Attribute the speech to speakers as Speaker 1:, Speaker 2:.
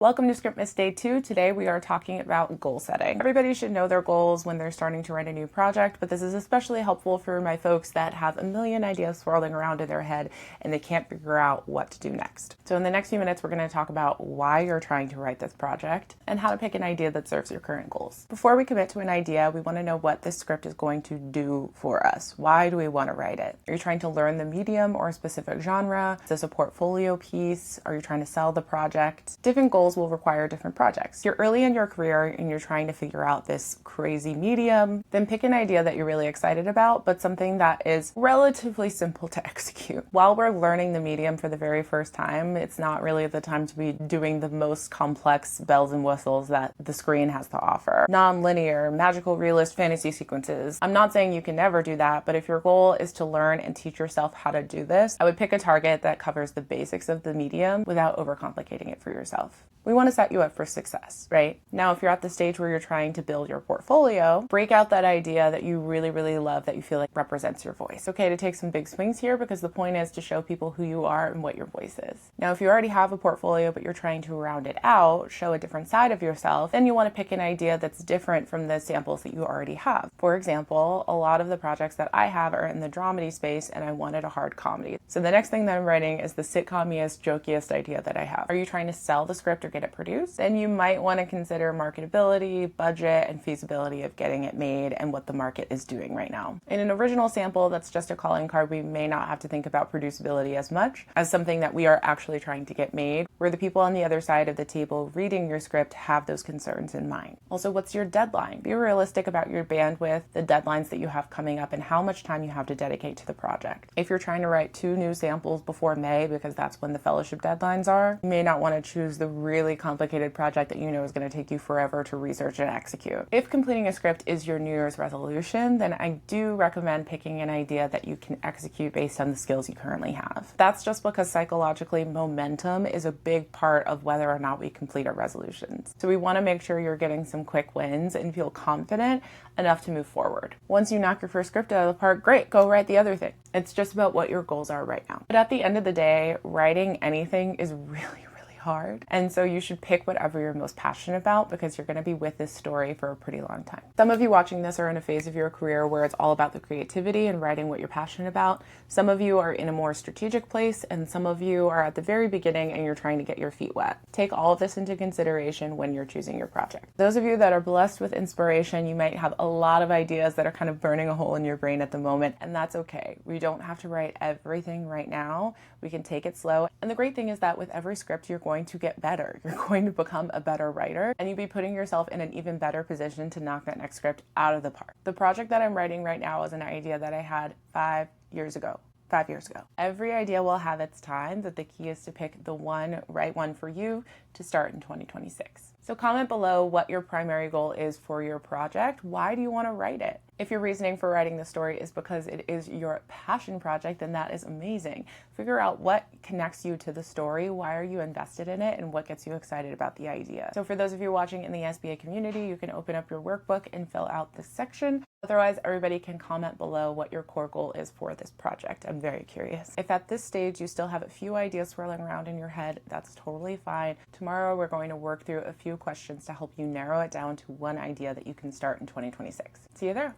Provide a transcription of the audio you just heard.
Speaker 1: Welcome to Scriptmas Day 2. Today we are talking about goal setting. Everybody should know their goals when they're starting to write a new project, but this is especially helpful for my folks that have a million ideas swirling around in their head and they can't figure out what to do next. So in the next few minutes, we're going to talk about why you're trying to write this project and how to pick an idea that serves your current goals. Before we commit to an idea, we want to know what this script is going to do for us. Why do we want to write it? Are you trying to learn the medium or a specific genre? Is this a portfolio piece? Are you trying to sell the project? Different goals will require different projects. If you're early in your career and you're trying to figure out this crazy medium, then pick an idea that you're really excited about, but something that is relatively simple to execute. While we're learning the medium for the very first time, it's not really the time to be doing the most complex bells and whistles that the screen has to offer. Non-linear, magical realist fantasy sequences. I'm not saying you can never do that, but if your goal is to learn and teach yourself how to do this, I would pick a target that covers the basics of the medium without overcomplicating it for yourself. We want to set you up for success, right? Now, if you're at the stage where you're trying to build your portfolio, break out that idea that you really, really love that you feel like represents your voice. Okay, to take some big swings here because the point is to show people who you are and what your voice is. Now, if you already have a portfolio, but you're trying to round it out, show a different side of yourself, then you want to pick an idea that's different from the samples that you already have. For example, a lot of the projects that I have are in the dramedy space and I wanted a hard comedy. So the next thing that I'm writing is the sitcomiest, jokiest idea that I have. Are you trying to sell the script or get it produced? Then you might want to consider marketability, budget, and feasibility of getting it made and what the market is doing right now. In an original sample that's just a calling card, we may not have to think about producibility as much as something that we are actually trying to get made, where the people on the other side of the table reading your script have those concerns in mind. Also, what's your deadline? Be realistic about your bandwidth, the deadlines that you have coming up, and how much time you have to dedicate to the project. If you're trying to write 2 new samples before May, because that's when the fellowship deadlines are, you may not want to choose the really complicated project that you know is going to take you forever to research and execute. If completing a script is your New Year's resolution, then I do recommend picking an idea that you can execute based on the skills you currently have. That's just because psychologically momentum is a big part of whether or not we complete our resolutions. So we want to make sure you're getting some quick wins and feel confident enough to move forward. Once you knock your first script out of the park, great, go write the other thing. It's just about what your goals are right now. But at the end of the day, writing anything is really hard. And so you should pick whatever you're most passionate about because you're going to be with this story for a pretty long time. Some of you watching this are in a phase of your career where it's all about the creativity and writing what you're passionate about. Some of you are in a more strategic place and some of you are at the very beginning and you're trying to get your feet wet. Take all of this into consideration when you're choosing your project. Those of you that are blessed with inspiration, you might have a lot of ideas that are kind of burning a hole in your brain at the moment, and that's okay. We don't have to write everything right now. We can take it slow. And the great thing is that with every script, you're going to get better. You're going to become a better writer and you'll be putting yourself in an even better position to knock that next script out of the park. The project that I'm writing right now is an idea that I had 5 years ago. Every idea will have its time, but the key is to pick the right one for you to start in 2026. So comment below what your primary goal is for your project. Why do you want to write it? If your reasoning for writing the story is because it is your passion project, then that is amazing. Figure out what connects you to the story, why are you invested in it, and what gets you excited about the idea. So for those of you watching in the SBA community, you can open up your workbook and fill out this section. Otherwise, everybody can comment below what your core goal is for this project. I'm very curious. If at this stage you still have a few ideas swirling around in your head, that's totally fine. Tomorrow we're going to work through a few questions to help you narrow it down to one idea that you can start in 2026. See you there.